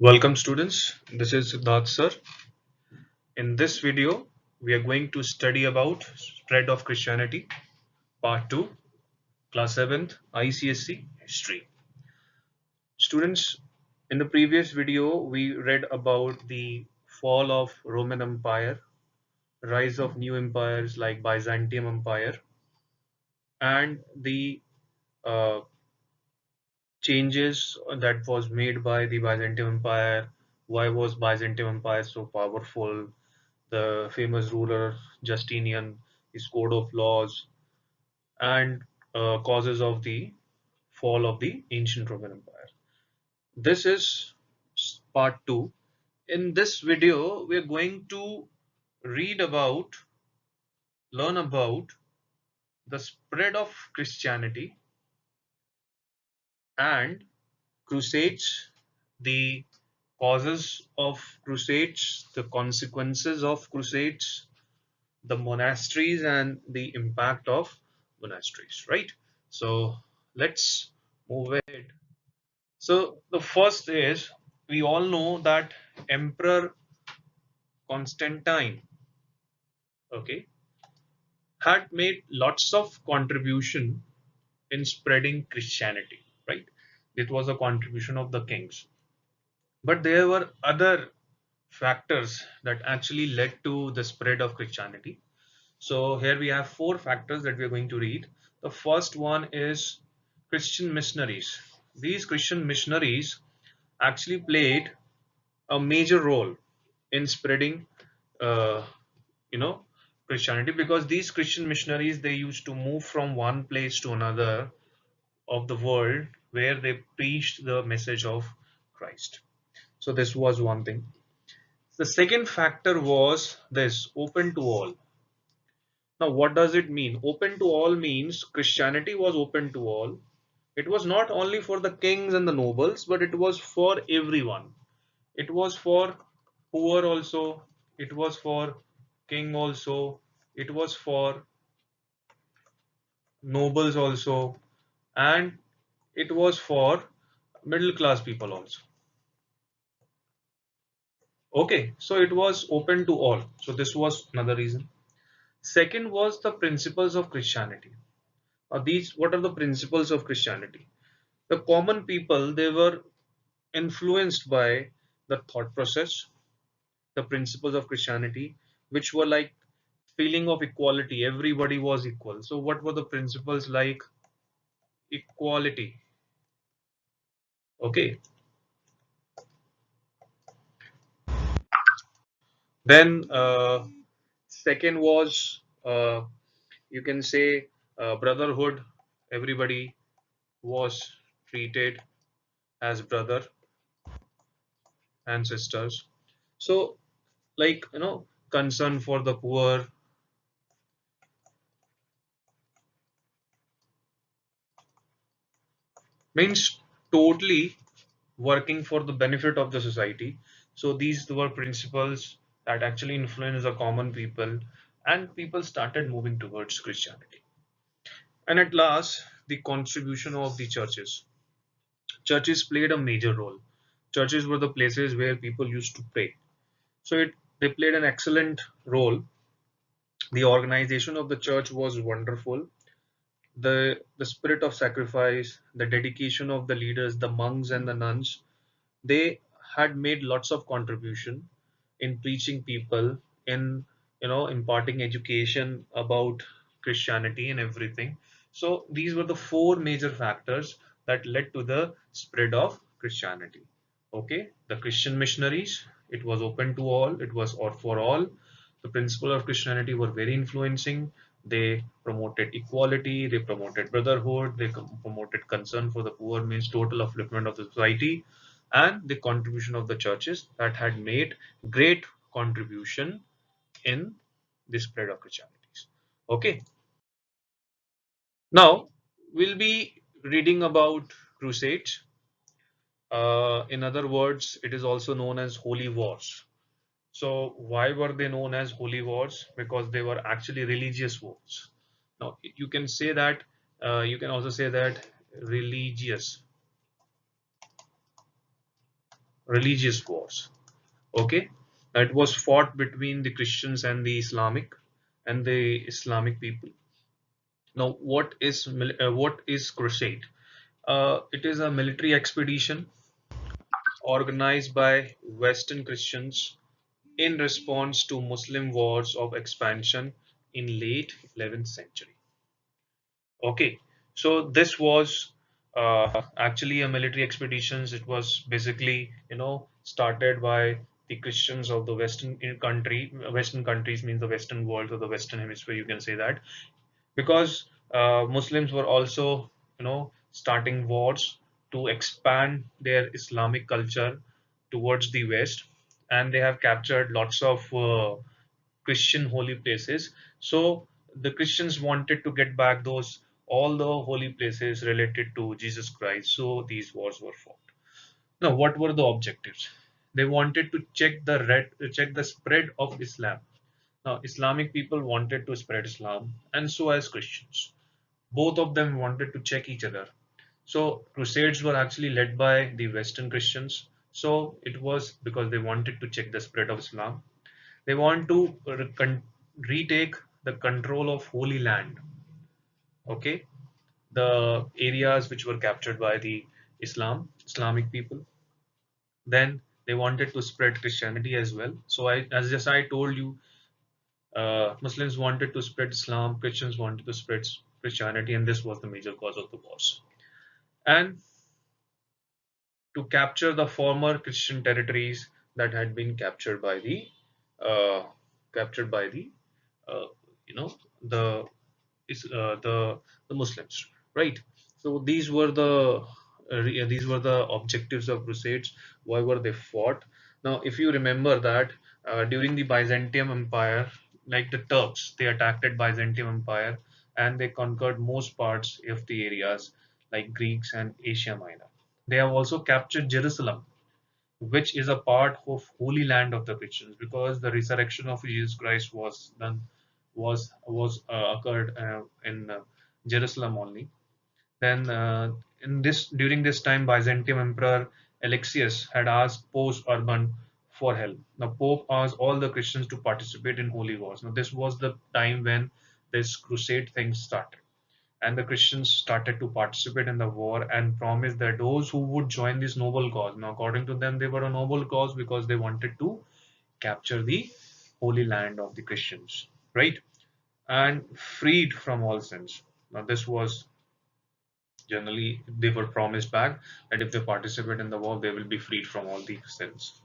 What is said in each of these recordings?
Welcome students, this is Siddharth sir. In this video, we are going to study about spread of Christianity, part 2, class 7th, ICSC history. Students, in the previous video, we read about the fall of Roman Empire, rise of new empires like Byzantium Empire, and the uh, changes that was made by the Byzantium Empire. Why was Byzantium Empire so powerful? The famous ruler Justinian, his code of laws, and causes of the fall of the ancient Roman Empire. This is part 2. In this video, we are going to read about, learn about the spread of Christianity and Crusades, the causes of Crusades, the consequences of Crusades, the monasteries and the impact of monasteries, right? So let's move ahead. So the first is, we all know that Emperor Constantine, okay, had made lots of contribution in spreading Christianity, right? It was a contribution of the kings, but there were other factors that actually led to the spread of Christianity. So here we have four factors that we are going to read. The first one is Christian missionaries. These Christian missionaries actually played a major role in spreading, uh, you know, Christianity, because these Christian missionaries, they used to move from one place to another of the world where they preached the message of Christ. So this was one thing. The second factor was this: open to all. Now, what does it mean? Open to all means Christianity was open to all. It was not only for the kings and the nobles, but it was for everyone. It was for poor also, it was for king also, it was for nobles also, and it was for middle class people also. Okay, so it was open to all. So this was another reason. Second was the principles of Christianity. These, what are the principles of Christianity? The common people, they were influenced by the thought process, the principles of Christianity, which were like feeling of equality. Everybody was equal. So what were the principles like? Equality. Okay. Then second was, you can say, brotherhood. Everybody was treated as brother and sisters. So, like, concern for the poor, means totally working for the benefit of the society. So these were principles that actually influenced the common people, and people started moving towards Christianity. And at last, the contribution of the churches. Churches played a major role. Churches were the places where people used to pray. So they played an excellent role. The organization of the church was wonderful. The spirit of sacrifice, the dedication of the leaders, the monks and the nuns, they had made lots of contribution in preaching people, in imparting education about Christianity and everything. So these were the four major factors that led to the spread of Christianity. Okay, the Christian missionaries, it was open to all, it was or for all. The principle of Christianity were very influencing. They promoted equality, they promoted brotherhood, they promoted concern for the poor, means total upliftment of the society, and the contribution of the churches that had made great contribution in the spread of Christianity. Okay, now we'll be reading about crusades. In other words, it is also known as holy wars. So why were they known as holy wars? Because they were actually religious wars. Now you can say that, you can also say that religious religious wars. Okay, that was fought between the Christians and the Islamic people. Now, what is crusade? It is a military expedition organized by Western Christians in response to Muslim wars of expansion in late 11th century. Okay, so this was actually a military expeditions. It was basically, started by the Christians of the Western countries means the Western world or the Western hemisphere. You can say that because Muslims were also, starting wars to expand their Islamic culture towards the West, and they have captured lots of Christian holy places. So the Christians wanted to get back those all the holy places related to Jesus Christ. So these wars were fought. Now, what were the objectives? They wanted to check the spread of Islam. Now, Islamic people wanted to spread Islam, and so as Christians. Both of them wanted to check each other. So Crusades were actually led by the Western Christians. So it was because they wanted to check the spread of Islam. They want to retake the control of Holy Land. Okay, the areas which were captured by the Islamic people. Then they wanted to spread Christianity as well. So as just I told you, Muslims wanted to spread Islam, Christians wanted to spread Christianity, and this was the major cause of the wars. And to capture the former Christian territories that had been uh, captured by the uh, you know the is the Muslims, right? So these were the objectives of Crusades. Why were they fought? Now, if you remember that during the Byzantium Empire, like the Turks, they attacked Byzantium Empire and they conquered most parts of the areas like Greeks and Asia Minor. They have also captured Jerusalem, which is a part of Holy Land of the Christians, because the resurrection of Jesus Christ was occurred in Jerusalem only. Then in this during this time, Byzantium Emperor Alexius had asked Pope Urban for help. Now Pope asked all the Christians to participate in holy wars. Now this was the time when this crusade thing started, and the Christians started to participate in the war and promised that those who would join this noble cause. Now, according to them, they were a noble cause because they wanted to capture the holy land of the Christians, right? And freed from all sins. Now, this was generally they were promised back that if they participate in the war, they will be freed from all the sins.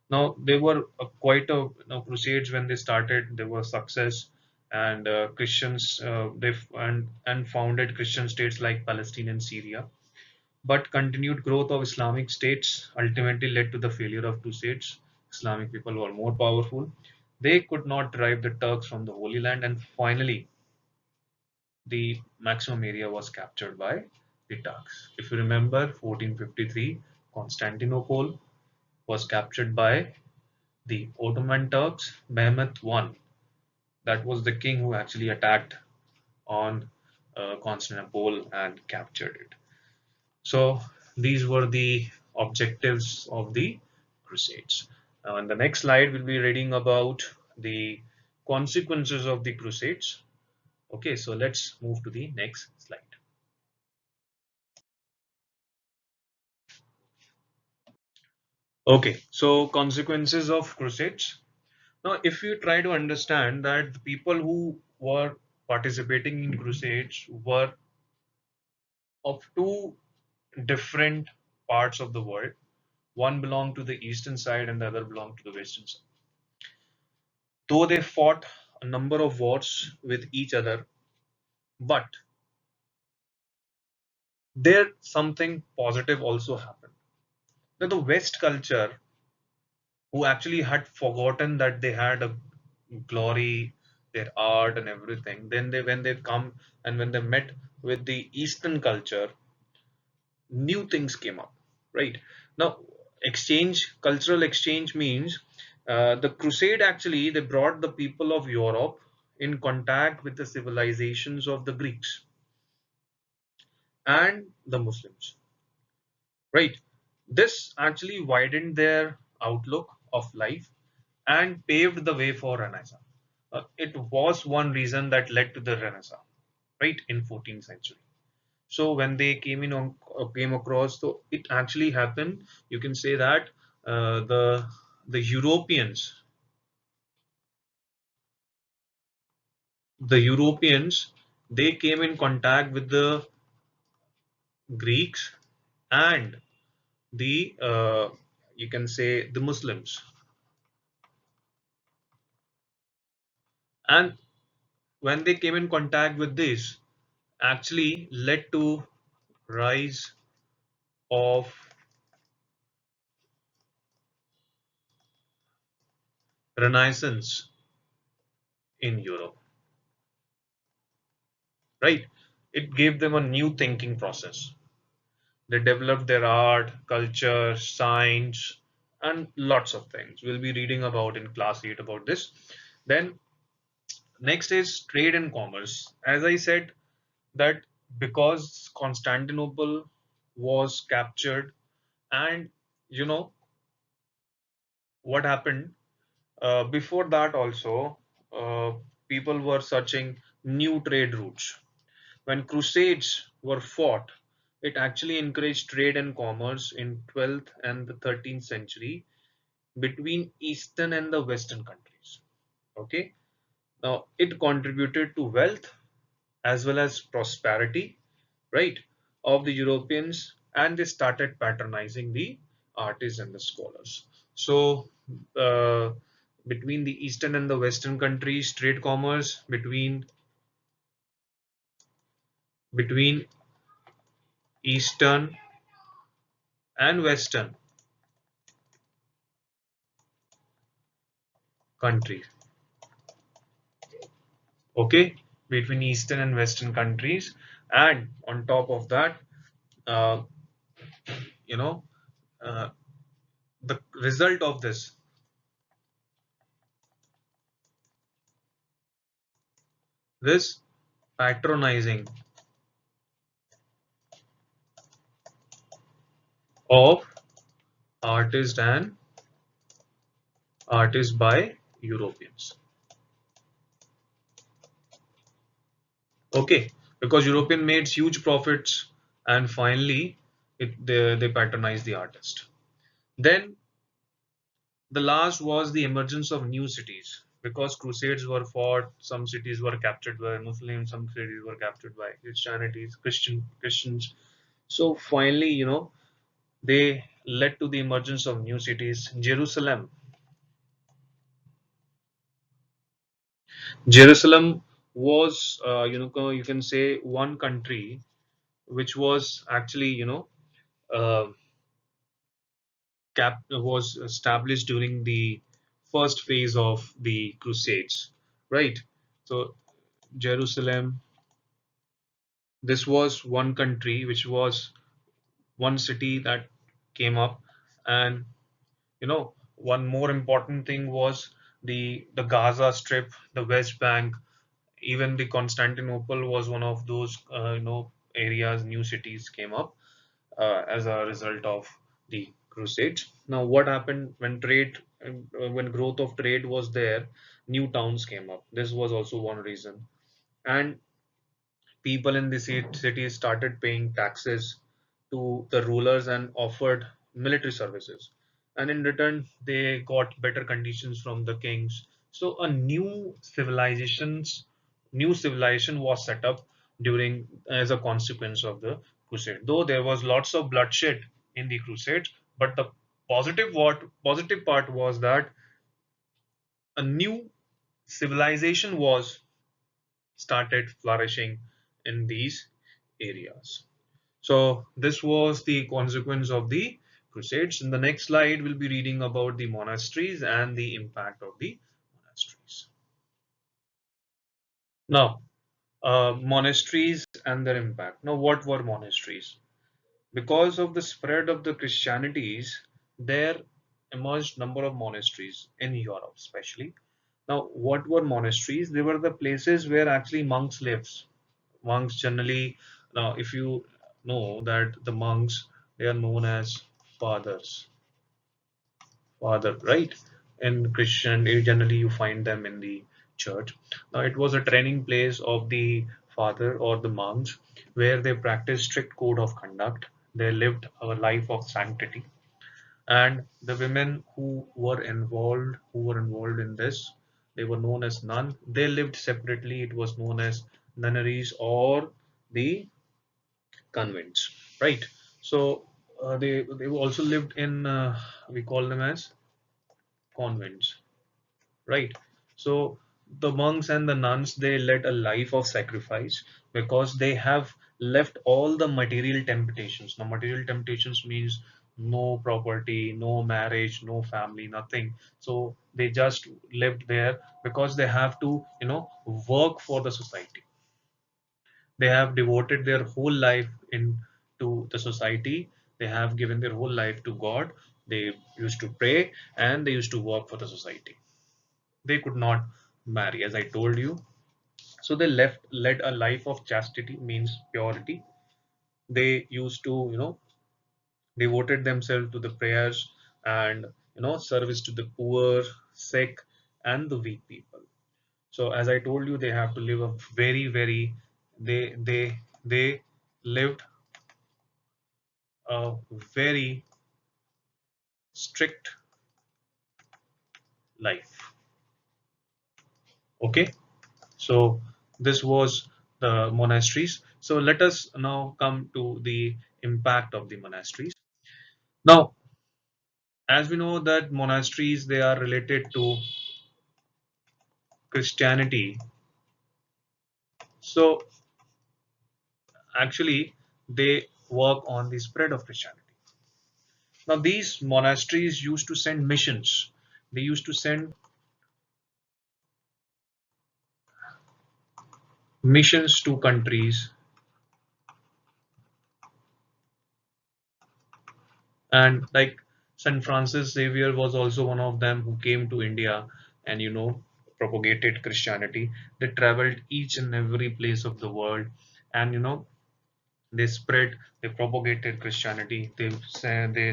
Now they were quite a crusades when they started. They were success, and Christians and founded Christian states like Palestine and Syria. But continued growth of Islamic states ultimately led to the failure of crusades. Islamic people were more powerful. They could not drive the Turks from the Holy Land, and finally, the maximum area was captured by the Turks. If you remember, 1453, Constantinople was captured by the Ottoman Turks. Mehmet I, that was the king who actually attacked on Constantinople and captured it. So these were the objectives of the Crusades. Now, in the next slide, we'll be reading about the consequences of the Crusades. Okay, so let's move to the next slide. Okay, so consequences of Crusades. Now, if you try to understand that the people who were participating in Crusades were of two different parts of the world. One belonged to the eastern side and the other belonged to the western side. Though they fought a number of wars with each other, but there something positive also happened. Now, the West culture, who actually had forgotten that they had a glory, their art and everything, then when they come and when they met with the Eastern culture, new things came up, right? Now, cultural exchange means the crusade actually they brought the people of Europe in contact with the civilizations of the Greeks and the Muslims, right? This actually widened their outlook of life and paved the way for Renaissance. It was one reason that led to the Renaissance, right, in 14th century. So when they came across, so it actually happened. You can say that uh, the the Europeans, the Europeans, they came in contact with the Greeks and the you can say the Muslims, and when they came in contact with this, actually led to rise of Renaissance in Europe, right? It gave them a new thinking process. They developed their art, culture, science, and lots of things. We'll be reading about in class 8 about this. Then next is trade and commerce. As I said, that because Constantinople was captured, and you know what happened before that also, uh, people were searching new trade routes. When Crusades were fought, it actually encouraged trade and commerce in 12th and the 13th century between Eastern and the Western countries. Okay, now it contributed to wealth as well as prosperity, right, of the Europeans, and they started patronizing the artists and the scholars. So, uh, between the Eastern and the Western countries, trade commerce between Eastern and Western countries. Okay, between Eastern and Western countries, and on top of that, uh, you know, uh, the result of this patronizing of artists and artists by Europeans. Okay, because European made huge profits, and finally they patronized the artist. Then the last was the emergence of new cities. Because crusades were fought, some cities were captured by Muslims, some cities were captured by Christians. So finally, they led to the emergence of new cities. Jerusalem was, you can say, one country which was actually, uh, was established during the first phase of the Crusades, right? So Jerusalem, this was one country which was one city that came up, and one more important thing was the Gaza Strip, the West Bank, even the Constantinople was one of those areas, new cities came up as a result of the Crusades. Now, what happened when growth of trade was there, new towns came up. This was also one reason, and people in the cities started paying taxes to the rulers and offered military services. And in return, they got better conditions from the kings. So a new civilization was set up during as a consequence of the crusade. Though there was lots of bloodshed in the crusades, but the positive part was that a new civilization was started flourishing in these areas. So this was the consequence of the Crusades. In the next slide, we'll be reading about the monasteries and the impact of the monasteries. Now, monasteries and their impact. Now, what were monasteries? Because of the spread of the Christianities, there emerged number of monasteries in Europe, especially. Now, what were monasteries? They were the places where actually monks lives. Monks generally, now if you know that the monks, they are known as fathers, father, right? In Christian, generally you find them in the church. Now, it was a training place of the father or the monks where they practiced strict code of conduct. They lived a life of sanctity, and the women who were involved in this, they were known as nun. They lived separately. It was known as nunneries or the convents, right? So they also lived in we call them as convents, right? So the monks and the nuns, they led a life of sacrifice because they have left all the material temptations. Now, material temptations means no property, no marriage, no family, nothing. So they just lived there because they have to, work for the society. They have devoted their whole life into the society. They have given their whole life to God. They used to pray and they used to work for the society. They could not marry, as I told you. So they led a life of chastity, means purity. They used to, devoted themselves to the prayers and, service to the poor, sick, and the weak people. So as I told you, they have to live a very, very, they lived a very strict life. Okay, so this was the monasteries. So let us now come to the impact of the monasteries. Now, as we know that monasteries, they are related to Christianity. So actually, they work on the spread of Christianity. Now, these monasteries used to send missions. They used to send missions to countries, and like St. Francis Xavier was also one of them who came to India and, propagated Christianity. They traveled each and every place of the world, and, they spread, they propagated Christianity. They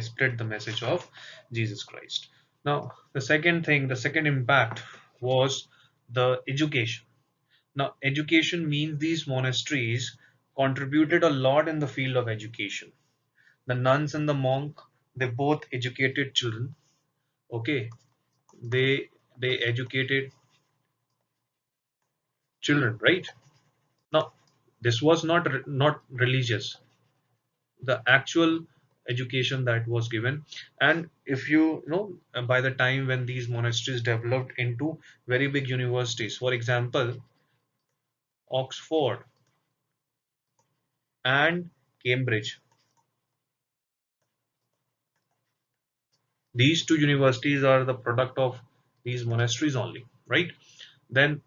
spread the message of Jesus Christ. Now, the second impact was the education. Now, education means these monasteries contributed a lot in the field of education. The nuns and the monk, they both educated children. Okay, they educated children, right? Now, this was not religious, the actual education that was given. And if by the time when these monasteries developed into very big universities, for example, Oxford and Cambridge, these two universities are the product of these monasteries only, right? Then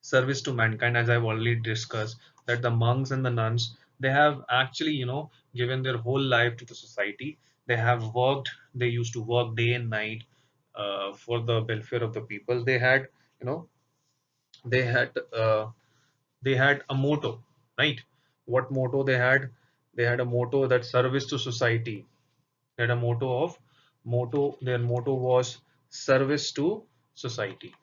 service to mankind, as I've already discussed, that the monks and the nuns, they have actually, given their whole life to the society. They have worked, they used to work day and night for the welfare of the people. You know, they had uh, they had a motto, right? What motto they had? They had a motto that service to society. They had a their motto was service to society.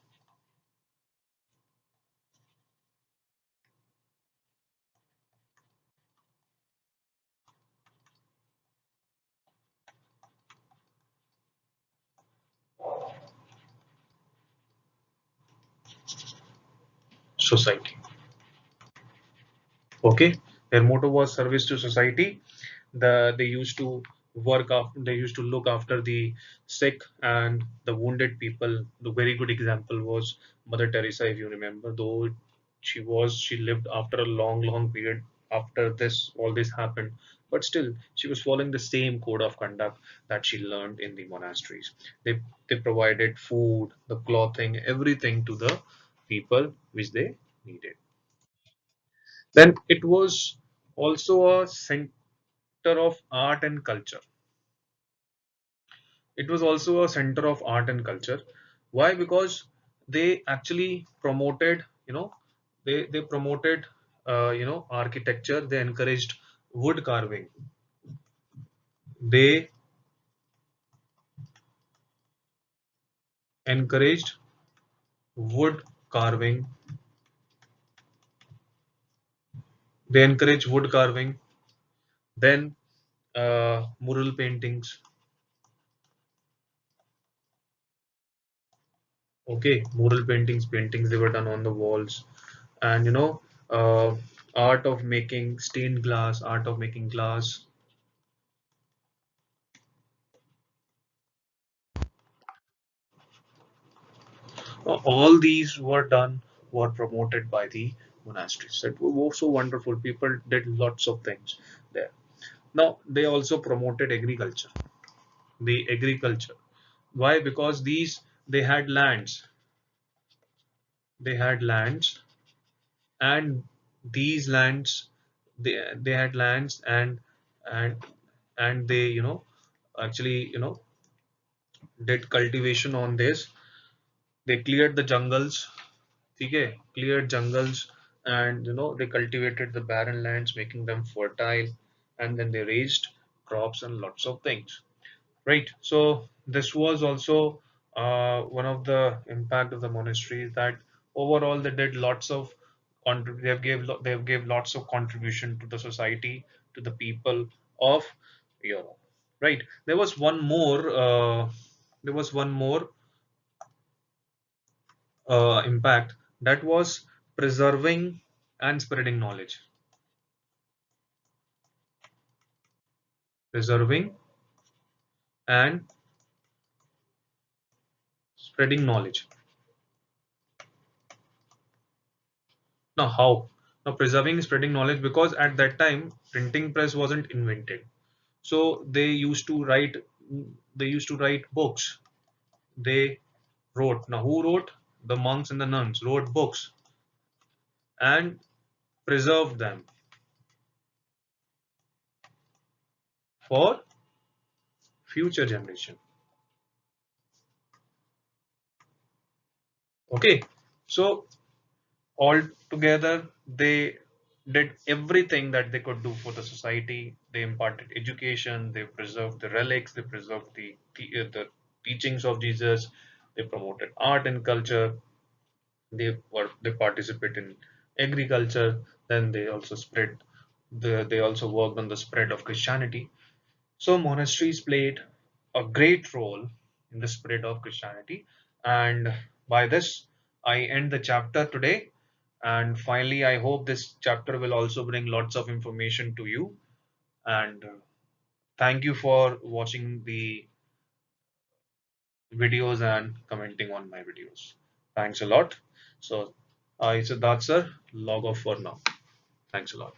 Society. Okay, their motto was service to society. They used to they used to look after the sick and the wounded people. The very good example was Mother Teresa, if you remember. Though she lived after a long period after this all this happened, but still she was following the same code of conduct that she learned in the monasteries. They provided food, the clothing, everything to the people which they needed. Then it was also a center of art and culture. It was also a center of art and culture. Why? Because they actually promoted, they promoted, architecture. They encouraged wood carving. They encouraged wood carving. They encourage wood carving, then mural paintings. Okay, mural paintings, paintings they were done on the walls, and uh, art of making stained glass, art of making glass. All these were promoted by the monasteries. It was so wonderful. People did lots of things there. Now they also promoted agriculture. The agriculture. Why? Because they had lands. They had lands, and these lands they had lands and and they actually did cultivation on this. They cleared the jungles. Okay, cleared jungles, and they cultivated the barren lands, making them fertile, and then they raised crops and lots of things. Right. So this was also one of the impact of the monasteries, that overall they did lots of they have gave lots of contribution to the society, to the people of Europe. Right. There was one more impact, that was preserving and spreading knowledge. Preserving and spreading knowledge. Now how? Now preserving and spreading knowledge, because at that time printing press wasn't invented. So they used to write books. They wrote. Now who wrote? The monks and the nuns wrote books and preserved them for future generation. Okay. So altogether they did everything that they could do for the society. They imparted education, they preserved the relics, they preserved the teachings of Jesus, they promoted art and culture, they participate in agriculture, then they also they also worked on the spread of Christianity. So monasteries played a great role in the spread of Christianity. And by this, I end the chapter today. And finally, I hope this chapter will also bring lots of information to you. And thank you for watching the videos and commenting on my videos. Thanks a lot. So, Siddharth sir, log off for now. Thanks a lot.